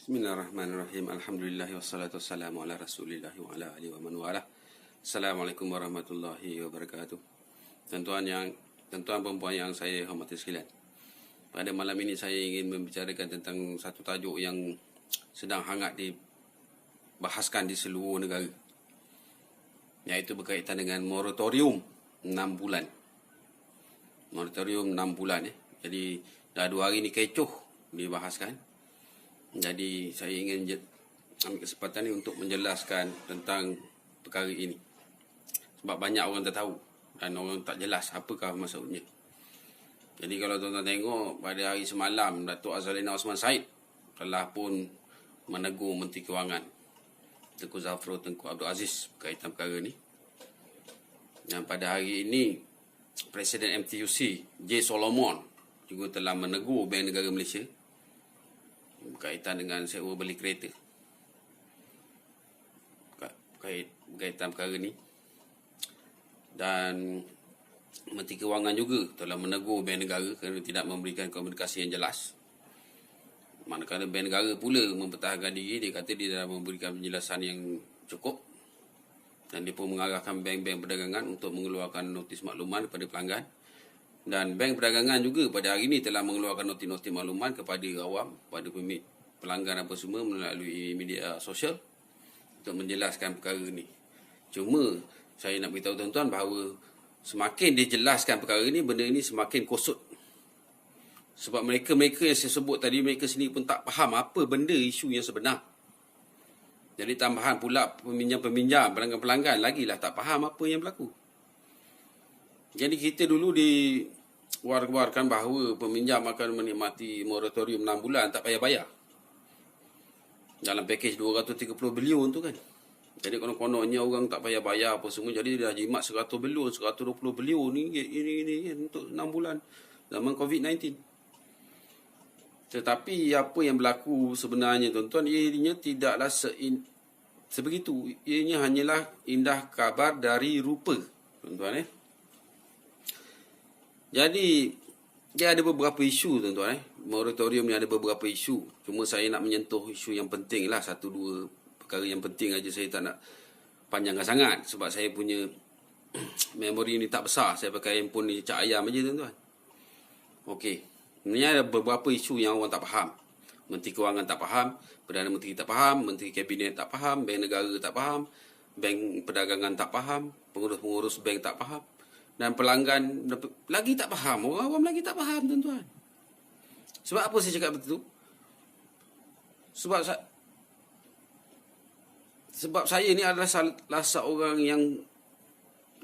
Bismillahirrahmanirrahim. Alhamdulillah wassalatu wassalamu ala Rasulillah wa ala alihi wa man walah. Assalamualaikum warahmatullahi wabarakatuh. Tuan-tuan perempuan yang saya hormati sekalian. Pada malam ini saya ingin membicarakan tentang satu tajuk yang sedang hangat dibahaskan di seluruh negara. Iaitu berkaitan dengan moratorium 6 bulan. Moratorium 6 bulan. Jadi dah 2 hari ni kecoh dibahaskan. Jadi saya ingin ambil kesempatan ini untuk menjelaskan tentang perkara ini. Sebab banyak orang tak tahu dan orang tak jelas apakah maksudnya. Jadi kalau tuan-tuan tengok pada hari semalam, Datuk Azalina Osman Said telah pun menegur Menteri Kewangan Tengku Zafrul Tengku Abdul Aziz berkaitan perkara ini. Dan pada hari ini Presiden MTUC J. Solomon juga telah menegur Bank Negara Malaysia berkaitan dengan sewa beli kereta, berkaitan perkara ni. Dan Menteri Kewangan juga telah menegur Bank Negara kerana tidak memberikan komunikasi yang jelas. Manakala Bank Negara pula mempertahankan diri, dia kata dia dah memberikan penjelasan yang cukup dan dia pun mengarahkan bank-bank perdagangan untuk mengeluarkan notis makluman kepada pelanggan. Dan Bank Perdagangan juga pada hari ini telah mengeluarkan notis-notis makluman kepada awam, kepada pelanggan apa semua melalui media sosial untuk menjelaskan perkara ini. Cuma saya nak beritahu tuan-tuan bahawa semakin dia jelaskan perkara ini, benda ini semakin kosot. Sebab mereka yang saya sebut tadi, mereka sendiri pun tak faham apa benda isu yang sebenar. Jadi tambahan pula peminjam-peminjam, pelanggan-pelanggan lagilah tak faham apa yang berlaku. Jadi kita dulu diwar-warkan bahawa peminjam akan menikmati moratorium 6 bulan tak payah bayar. Dalam pakej 230 bilion tu kan. Jadi konon-kononnya orang tak payah bayar apa semua. Jadi dia dah jimat 100 bilion, 120 bilion ini untuk 6 bulan zaman COVID-19. Tetapi apa yang berlaku sebenarnya tuan-tuan, ianya tidaklah sebegitu. Ianya hanyalah indah kabar dari rupa tuan-tuan. Jadi dia ada beberapa isu tuan-tuan. Moratorium ni ada beberapa isu. Cuma saya nak menyentuh isu yang penting lah. 1-2 perkara yang penting aja. Saya tak nak panjangkan sangat. Sebab saya punya memori ni tak besar. Saya pakai handphone ni cak ayam aja tuan-tuan. Okey. Sebenarnya ada beberapa isu yang orang tak faham. Menteri Kewangan tak faham. Perdana Menteri tak faham. Menteri Kabinet tak faham. Bank Negara tak faham. Bank Perdagangan tak faham. Pengurus-pengurus bank tak faham. Dan pelanggan lagi tak faham. Orang awam lagi tak faham tuan-tuan. Sebab apa saya cakap begitu? Sebab saya ni adalah salah seorang yang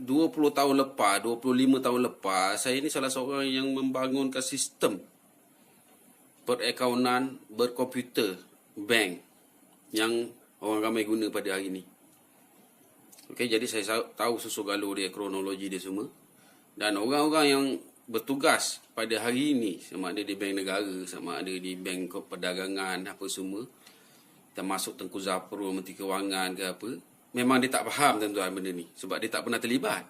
20 tahun lepas, 25 tahun lepas, saya ni salah seorang yang membangunkan sistem perakaunan berkomputer bank yang orang ramai guna pada hari ini. Okey, jadi saya tahu susu galur dia, kronologi dia semua. Dan orang-orang yang bertugas pada hari ini, sama ada di Bank Negara, sama ada di Bank Perdagangan, apa semua, termasuk Tengku Zafrul, Menteri Kewangan ke apa, memang dia tak faham tuan-tuan benda ni. Sebab dia tak pernah terlibat.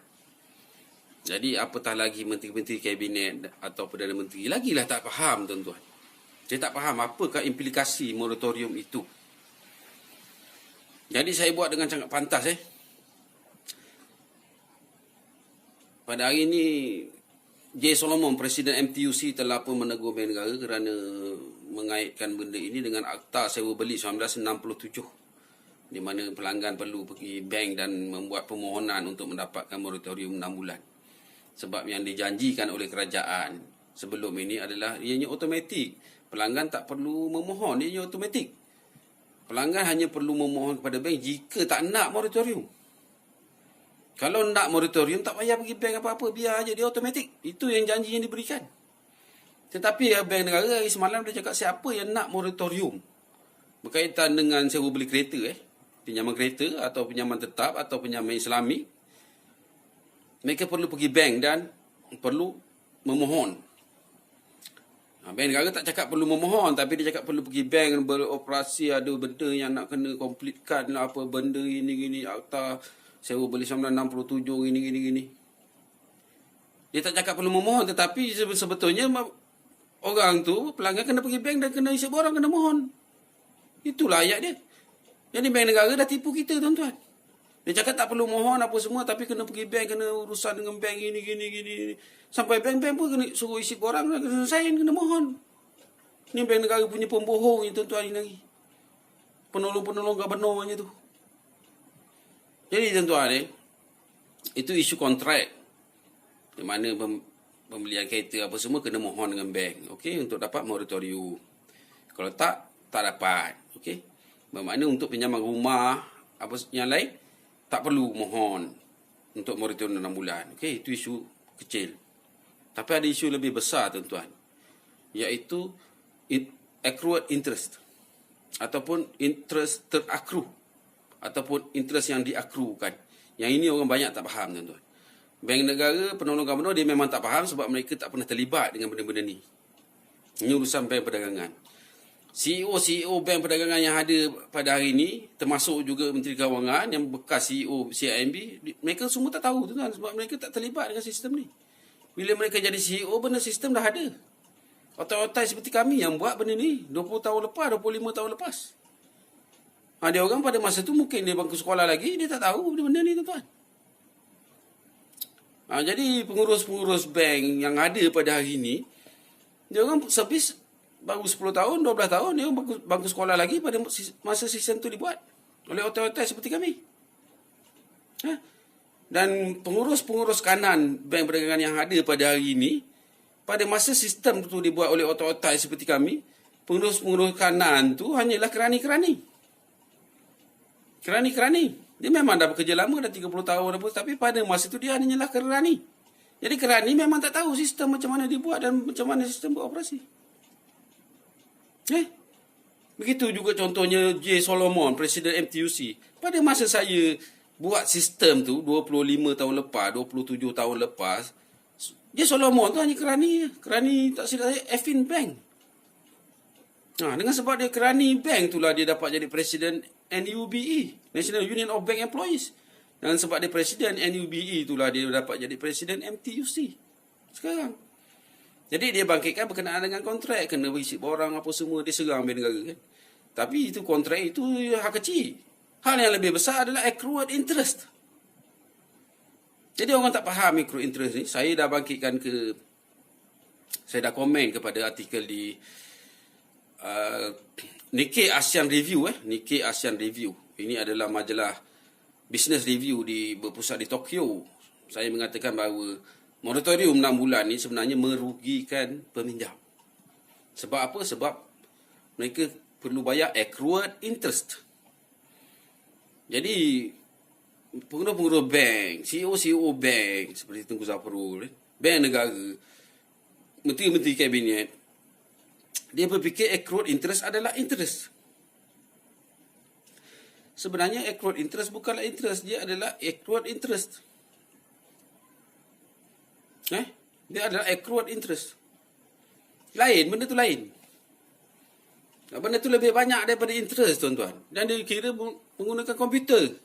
Jadi apatah lagi Menteri-Menteri Kabinet atau Perdana Menteri, lagilah tak faham tuan-tuan. Dia tak faham apakah implikasi moratorium itu. Jadi saya buat dengan sangat pantas. Pada hari ini J. Solomon, Presiden MTUC telah pun menegur Bank Negara kerana mengaitkan benda ini dengan Akta Sewa Beli 1967, di mana pelanggan perlu pergi bank dan membuat permohonan untuk mendapatkan moratorium 6 bulan. Sebab yang dijanjikan oleh kerajaan sebelum ini adalah ianya automatik. Pelanggan tak perlu memohon, ianya automatik. Pelanggan hanya perlu memohon kepada bank jika tak nak moratorium. Kalau nak moratorium, tak payah pergi bank apa-apa. Biar aja dia automatik. Itu yang janji yang diberikan. Tetapi Bank Negara hari semalam dia cakap siapa yang nak moratorium berkaitan dengan sewa beli kereta, pinjaman kereta atau pinjaman tetap atau pinjaman Islami, mereka perlu pergi bank dan perlu memohon. Bank Negara tak cakap perlu memohon, tapi dia cakap perlu pergi bank beroperasi, ada benda yang nak kena completekan lah, apa benda ini akta sewa beli 1967 gini. Dia tak cakap perlu memohon, tetapi sebetulnya orang tu, pelanggan kena pergi bank dan kena isi borang, kena mohon. Itulah ayat dia. Jadi bank negara dah tipu kita, tuan-tuan. Dia cakap tak perlu mohon apa semua, tapi kena pergi bank, kena urusan dengan bank gini. Sampai bank-bank pun kena suruh isi korang, kena sign, kena mohon. Ni bank negara punya pembohong ni, tuan-tuan, ni lagi. Penolong-penolong gubernurnya tu. Jadi tuan-tuan, itu isu kontrak. Di mana pembelian kereta apa semua kena mohon dengan bank, okey, untuk dapat moratorium. Kalau tak dapat, okey. Bermakna untuk pinjaman rumah apa yang lain tak perlu mohon untuk moratorium 6 bulan. Okey, itu isu kecil. Tapi ada isu lebih besar, tuan-tuan, iaitu accrued interest ataupun interest terakru ataupun interest yang diakrukan. Yang ini orang banyak tak faham, tuan-tuan. Bank negara, penolong gubernur, dia memang tak faham sebab mereka tak pernah terlibat dengan benda-benda ni. Ini urusan bank perdagangan. CEO bank perdagangan yang ada pada hari ini, termasuk juga Menteri Kewangan yang bekas CEO CIMB, mereka semua tak tahu, tuan-tuan, sebab mereka tak terlibat dengan sistem ni. Bila mereka jadi CEO, benda sistem dah ada. Otak-otak seperti kami yang buat benda ni 20 tahun lepas, 25 tahun lepas. Ada orang pada masa tu mungkin dia bangku sekolah lagi, dia tak tahu benda-benda ni, tuan-tuan. Jadi pengurus-pengurus bank yang ada pada hari ini, dia orang servis baru 10 tahun, 12 tahun, dia orang bangku sekolah lagi pada masa sistem tu dibuat oleh otak-otak seperti kami. Dan pengurus-pengurus kanan bank perdagangan yang ada pada hari ini, pada masa sistem tu dibuat oleh otak-otak seperti kami, pengurus-pengurus kanan tu hanyalah kerani-kerani. Kerani-kerani. Dia memang dah bekerja lama, dah 30 tahun apa, tapi pada masa tu dia hanyalah kerani. Jadi kerani memang tak tahu sistem macam mana dibuat dan macam mana sistem beroperasi. Begitu juga contohnya J. Solomon, Presiden MTUC. Pada masa saya buat sistem tu 25 tahun lepas, 27 tahun lepas, J. Solomon tu hanya kerani. Kerani tak silap saya, Effin Bank. Dengan sebab dia kerani bank itulah dia dapat jadi Presiden NUBE, National Union of Bank Employees. Dan sebab dia Presiden NUBE itulah dia dapat jadi Presiden MTUC sekarang. Jadi dia bangkitkan berkenaan dengan kontrak, kena berisi borang apa semua, dia serang bank negara kan. Tapi itu kontrak itu hal kecil. Hal yang lebih besar adalah accrued interest. Jadi orang tak faham accrued interest ni. Saya dah komen kepada artikel di Nikkei Asian Review. Nikkei Asian Review. Ini adalah majalah business review berpusat di Tokyo. Saya mengatakan bahawa moratorium 6 bulan ni sebenarnya merugikan peminjam. Sebab apa? Sebab mereka perlu bayar accrued interest. Jadi pengguna-pengguna bank, CEO bank seperti Tengku Zafrul, bank negara, menteri-menteri kabinet, dia berfikir accrued interest adalah interest. Sebenarnya accrued interest bukanlah interest, dia adalah accrued interest. Dia adalah accrued interest. Lain, benda tu lain. Benda tu lebih banyak daripada interest, tuan-tuan. Dan dia kira menggunakan komputer.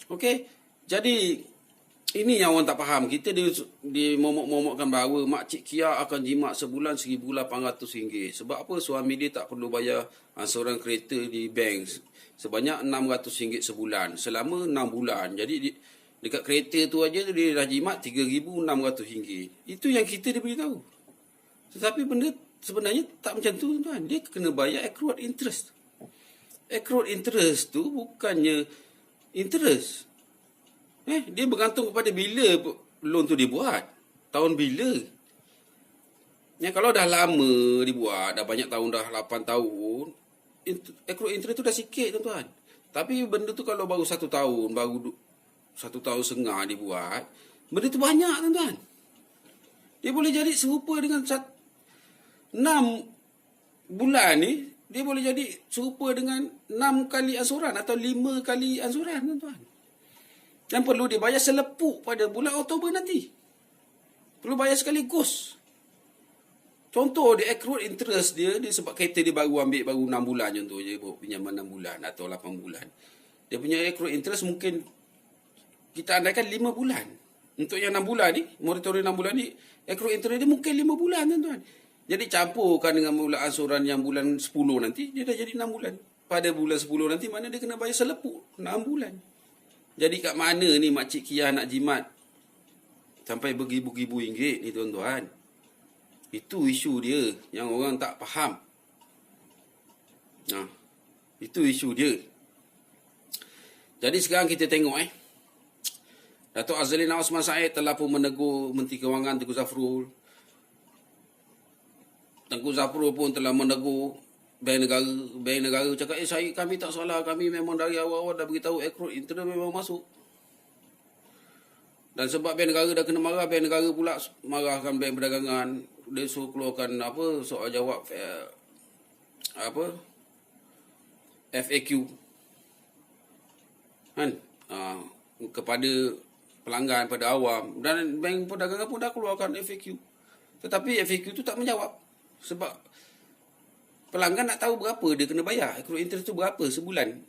Okey, jadi ini yang orang tak faham. Kita momok-momokkan bahawa Makcik Kia akan jimat sebulan RM1,800. Sebab apa? Suami dia tak perlu bayar ansuran kereta di bank sebanyak RM600 sebulan selama 6 bulan. Jadi dekat kereta tu aja dia dah jimat RM3,600. Itu yang kita dia beritahu. Tetapi benda sebenarnya tak macam tu, tuan. Dia kena bayar accrued interest. Accrued interest tu bukannya interest. Dia bergantung kepada bila loan tu dibuat. Tahun bila. Kalau dah lama dibuat, dah banyak tahun, dah 8 tahun, accrued interest tu dah sikit, tuan-tuan. Tapi benda tu kalau baru 1 tahun, baru 1 tahun setengah dibuat, benda tu banyak, tuan-tuan. Dia boleh jadi serupa dengan 6 bulan ni, dia boleh jadi serupa dengan 6 kali ansuran atau 5 kali ansuran, tuan-tuan. Dan perlu dibayar selepuk pada bulan Oktober nanti. Perlu bayar sekaligus. Contoh dia accrued interest dia sebab kereta dia baru ambil baru 6 bulan contohnya, pinjaman 6 bulan atau 8 bulan. Dia punya accrued interest mungkin kita andaikan 5 bulan. Untuk yang 6 bulan ni, moratorium 6 bulan ni, accrued interest dia mungkin 5 bulan, tuan-tuan. Jadi campurkan dengan mula ansuran yang bulan 10 nanti, dia dah jadi 6 bulan. Pada bulan 10 nanti, mana dia kena bayar selepuk 6 bulan. Jadi kat mana ni Makcik Kia nak jimat sampai beribu-ribu ringgit ni tuan-tuan. Itu isu dia yang orang tak faham. Itu isu dia. Jadi sekarang kita tengok Datuk Azalina Osman Said telah pun menegur Menteri Kewangan Tengku Zafrul. Tengku Zafrul pun telah menegur Bank Negara cakap, kami tak salah, kami memang dari awal-awal dah beritahu accrued interest memang masuk. Dan sebab Bank Negara dah kena marah, Bank Negara pula marahkan Bank Perdagangan. Dia suruh keluarkan soal jawab FAQ kan, kepada pelanggan, pada awam. Dan Bank Perdagangan pun dah keluarkan FAQ. Tetapi FAQ tu tak menjawab. Sebab pelanggan nak tahu berapa dia kena bayar. Accrued interest tu berapa sebulan.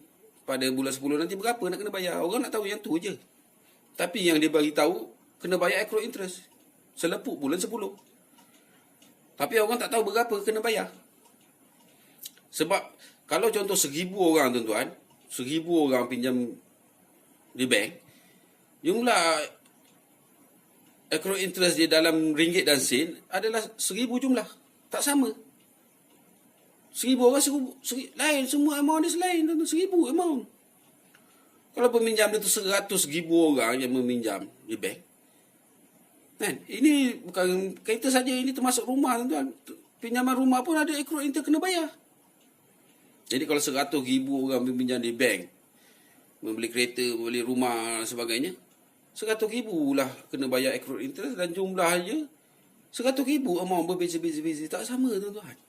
Pada bulan 10 nanti berapa nak kena bayar. Orang nak tahu yang tu je. Tapi yang dia bagi tahu kena bayar accrued interest selepuk bulan 10. Tapi orang tak tahu berapa kena bayar. Sebab kalau contoh 1,000 orang tuan-tuan, 1,000 orang pinjam di bank, jumlah accrued interest dia dalam ringgit dan sen adalah 1,000 jumlah. Tak sama. 1,000 orang lain, semua amount dia selain, 1,000 amount. Kalau peminjam dia tu 100,000 orang yang meminjam di bank, kan? Ini bukan kereta saja, ini termasuk rumah tuan-tuan. Pinjaman rumah pun ada accrued interest kena bayar. Jadi kalau 100,000 orang meminjam di bank, membeli kereta, membeli rumah dan sebagainya, 100,000 lah kena bayar accrued interest, dan jumlahnya 100,000 amount berbeza-beza, tak sama tuan-tuan.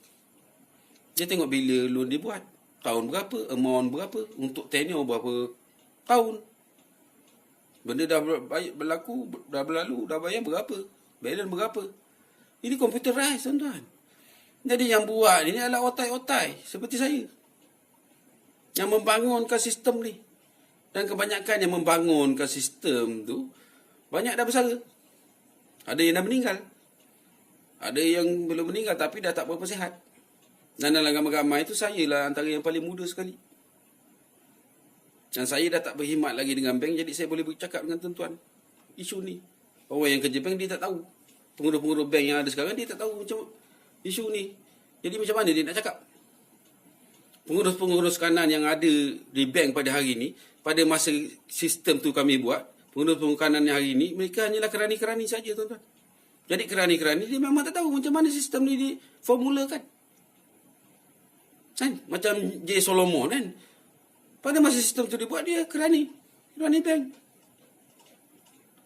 Dia tengok bila loan dia buat, tahun berapa, amount berapa, untuk tenure berapa tahun. Benda dah berlaku, dah berlalu, dah bayar berapa, balance berapa. Ini computerized tuan-tuan. Jadi yang buat ini adalah otai-otai seperti saya, yang membangunkan sistem ni. Dan kebanyakan yang membangunkan sistem tu banyak dah bersara. Ada yang dah meninggal, ada yang belum meninggal tapi dah tak berapa sihat. Dan dalam ramai-ramai itu saya lah antara yang paling muda sekali. Dan saya dah tak berkhidmat lagi dengan bank, jadi saya boleh bercakap dengan tuan-tuan isu ni. Orang yang kerja bank dia tak tahu. Pengurus-pengurus bank yang ada sekarang dia tak tahu macam isu ni. Jadi macam mana dia nak cakap? Pengurus-pengurus kanan yang ada di bank pada hari ini, pada masa sistem tu kami buat, pengurus-pengurus kanan yang hari ini, mereka hanyalah kerani-kerani saja tuan-tuan. Jadi kerani-kerani dia memang tak tahu macam mana sistem ni diformulakan. Kan? Macam J. Solomon kan. Pada masa sistem tu dibuat, dia kerani bank.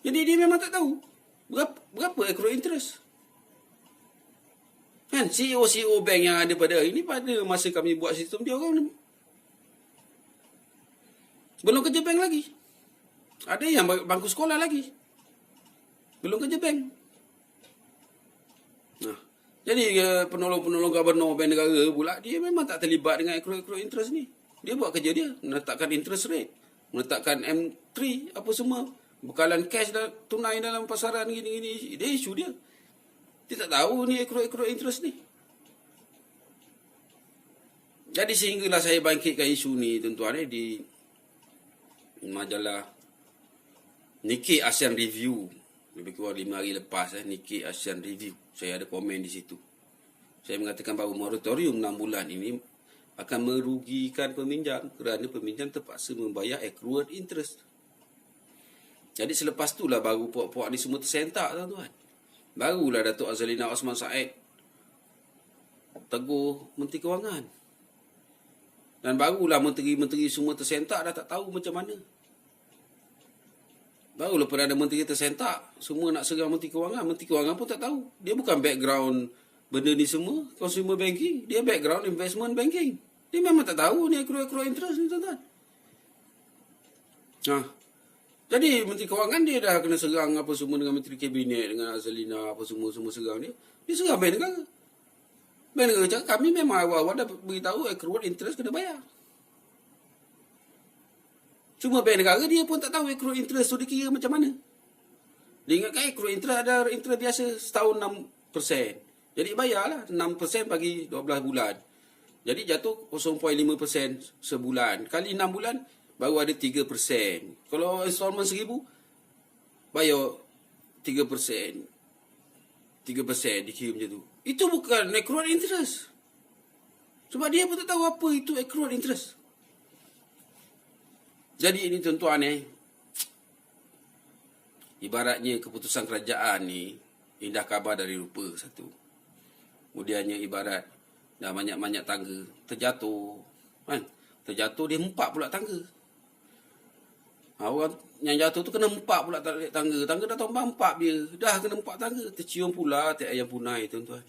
Jadi dia memang tak tahu berapa accrued interest. Kan? CEO bank yang ada pada hari ini, pada masa kami buat sistem dia, orang belum kerja bank lagi. Ada yang bangku sekolah lagi, belum kerja bank. Jadi penolong-penolong gubernur bank negara pula, dia memang tak terlibat dengan accrued interest ni. Dia buat kerja dia, menetapkan interest rate, menetapkan M3, apa semua, bekalan cash tunai dalam pasaran gini-gini. Dia isu dia. Dia tak tahu ni accrued interest ni. Jadi sehinggalah saya bangkitkan isu ni tuan-tuan di majalah Nikkei Asian Review. Lebih kurang 5 hari lepas Nikkei Asian Review. Saya ada komen di situ. Saya mengatakan bahawa moratorium 6 bulan ini akan merugikan peminjam kerana peminjam terpaksa membayar accrued interest. Jadi selepas itulah baru puak-puak ni semua tersentak tuan-tuan. Barulah Datuk Azalina Osman Said tegur Menteri Kewangan. Dan barulah menteri-menteri semua tersentak, dah tak tahu macam mana. Barulah Perdana Menteri tersentak, semua nak serang Menteri Kewangan. Menteri Kewangan pun tak tahu. Dia bukan background benda ni semua, consumer banking. Dia background investment banking. Dia memang tak tahu ni accrued interest ni tuan-tuan. Jadi Menteri Kewangan dia dah kena serang apa semua dengan Menteri Kabinet, dengan Azalina, apa semua serang dia. Dia serang Bank Negara. Bank Negara cakap kami memang awal-awal dah beritahu accrued interest kena bayar. Cuma Bank Negara dia pun tak tahu accrued interest tu dikira macam mana. Dia ingatkan accrued interest ada interest biasa setahun 6%. Jadi bayarlah 6% bagi 12 bulan. Jadi jatuh 0.5% sebulan. Kali 6 bulan baru ada 3%. Kalau installment 1,000 bayar 3%. 3% dikira macam tu. Itu bukan accrued interest. Sebab dia pun tak tahu apa itu accrued interest. Jadi ini tuan-tuan ibaratnya keputusan kerajaan ni indah khabar dari rupa satu. Kemudiannya ibarat dah banyak-banyak tangga terjatuh. Kan? Terjatuh dia empak pula tangga. Orang yang jatuh tu kena empak pula tangga. Tangga dah tombang empak dia. Dah kena empak tangga. Tercium pula tiap ayam punai tuan-tuan.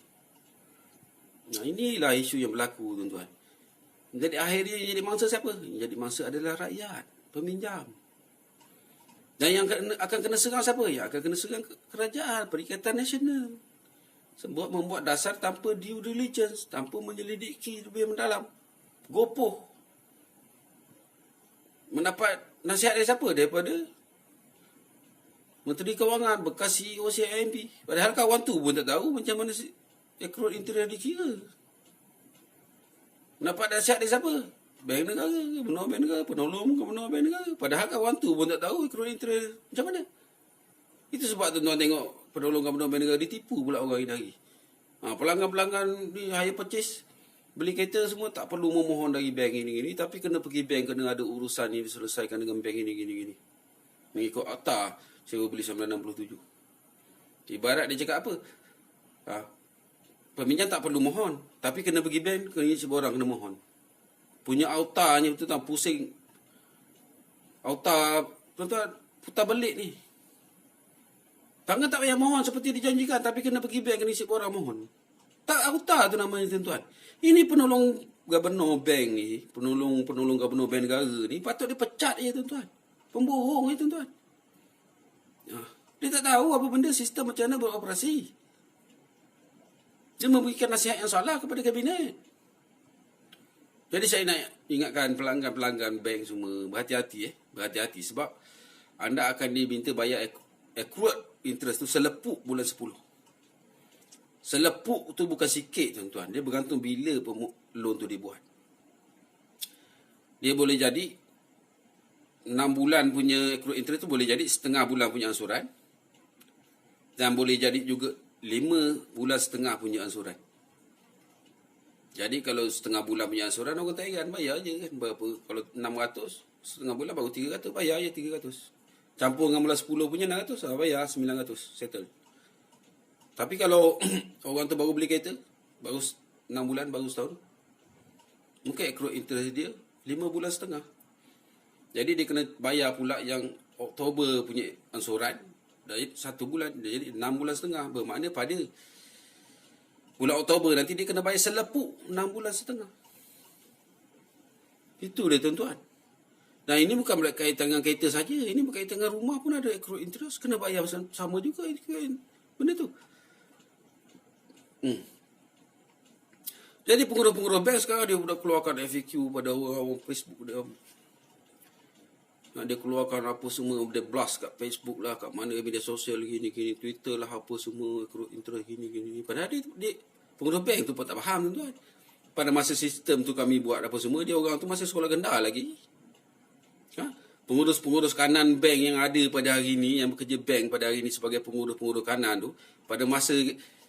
Nah inilah isu yang berlaku tuan-tuan. Jadi akhirnya yang jadi mangsa siapa? Yang jadi mangsa adalah rakyat. Peminjam. Dan yang akan kena serang siapa? Yang akan kena serang kerajaan. Perikatan Nasional. Sebab membuat dasar tanpa due diligence. Tanpa menyelidiki lebih mendalam. Gopoh. Mendapat nasihat dari siapa? Daripada Menteri Kewangan, bekas CEO CIMB. Padahal kawan tu pun tak tahu macam mana accrued interest dikira. Mendapat nasihat dari siapa? Bank negara, Gubernur Bank Negara, penolong Gubernur Bank Negara. Padahal kawan tu pun tak tahu accrued interest macam mana. Itu sebab tuan-tuan tengok penolong Gubernur Bank Negara ditipu pula orang hari-hari. Pelanggan-pelanggan di hire purchase beli kereta semua tak perlu memohon dari bank ini, tapi kena pergi bank, kena ada urusan ni diselesaikan dengan bank ini. Mengikut akta sewa beli 1967. Ibarat dia cakap apa? Peminjam tak perlu mohon, tapi kena pergi bank, kena sebuah orang kena mohon. Punya autanya tu tak pusing. Auta tuan-tuan putar belik ni. Tangan tak payah mohon seperti dijanjikan, tapi kena pergi bank, kena isi orang mohon. Tak auta tu namanya tuan-tuan. Ini penolong gubernur bank ni, penolong gubernur bank negara ni, patut dipecat je tuan-tuan. Pembohong ni tuan-tuan. Dia tak tahu apa benda sistem macam mana beroperasi. Dia memberikan nasihat yang salah kepada kabinet. Jadi saya nak ingatkan pelanggan-pelanggan bank semua, berhati-hati berhati-hati sebab anda akan diminta bayar accrued interest tu selepuk bulan 10. Selepuk tu bukan sikit tuan-tuan. Dia bergantung bila loan tu dibuat. Dia boleh jadi 6 bulan punya accrued interest tu boleh jadi setengah bulan punya ansuran. Dan boleh jadi juga 5 bulan setengah punya ansuran. Jadi kalau setengah bulan punya ansuran orang tak heran, bayar je kan. Berapa? Kalau 600, setengah bulan baru 300, bayar je 300. Campur dengan bulan 10 punya 600, bayar 900, settle. Tapi kalau orang tu baru beli kereta, baru 6 bulan, baru setahun, mungkin accrued interest dia 5 bulan setengah. Jadi dia kena bayar pula yang Oktober punya ansuran, dari 1 bulan, jadi 6 bulan setengah. Bermakna pada bulan Oktober nanti dia kena bayar selepuk 6 bulan setengah. Itu dia tuan-tuan. Dan ini bukan berkaitan dengan kereta saja, ini berkaitan dengan rumah pun ada accrued interest, kena bayar sama juga benda tu. Jadi pengurus-pengurus bank sekarang dia sudah keluarkan FAQ pada orang Facebook dia. Dia keluarkan apa semua, dia blast kat Facebook lah, kat mana media sosial gini, Twitter lah, apa semua accrued interest gini. Padahal dia pengurus bank tu pun tak faham tuan. Pada masa sistem tu kami buat apa semua, dia orang tu masih sekolah rendah lagi. Pengurus-pengurus kanan bank yang ada pada hari ini, yang bekerja bank pada hari ini sebagai pengurus-pengurus kanan tu, pada masa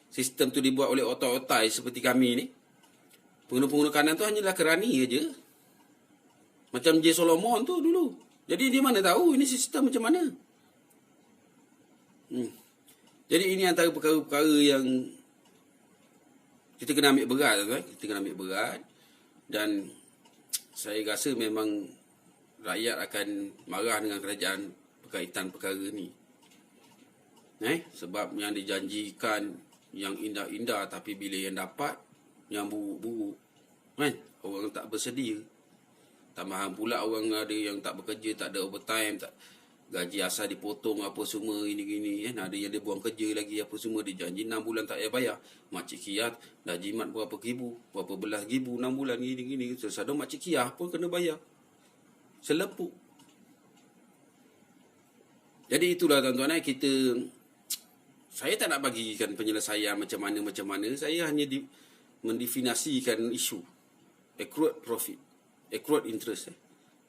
sistem tu dibuat oleh otai-otai seperti kami ni, pengurus-pengurus kanan tu hanyalah kerani aja. Macam J. Solomon tu dulu. Jadi dia mana tahu ini sistem macam mana. Jadi ini antara perkara-perkara yang kita kena ambil berat, kan? Kita kena ambil berat. Dan saya rasa memang rakyat akan marah dengan kerajaan berkaitan perkara ni. Sebab yang dijanjikan yang indah-indah, tapi bila yang dapat yang buruk-buruk, kan? Orang tak bersedia. Tambahan pula orang ada yang tak bekerja, tak ada overtime, tak gaji asal dipotong apa semua gini-gini, kan? Ada yang dia buang kerja lagi apa semua, dia janji 6 bulan tak payah bayar. Makcik Kiyah dah jimat berapa ribu, berapa belas ribu 6 bulan gini-gini. Sesada Makcik Kiyah pun kena bayar selepuk. Jadi itulah tuan-tuan, kita Saya tak nak bagikan penyelesaian macam mana. Saya hanya mendefinisikan isu. Accrued profit, accrued interest.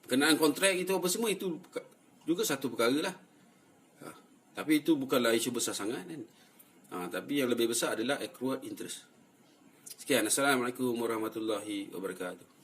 Berkenaan kontrak itu apa semua, itu juga satu perkara lah. Tapi itu bukanlah isu besar sangat kan. Tapi yang lebih besar adalah accrued interest. Sekian. Assalamualaikum warahmatullahi wabarakatuh.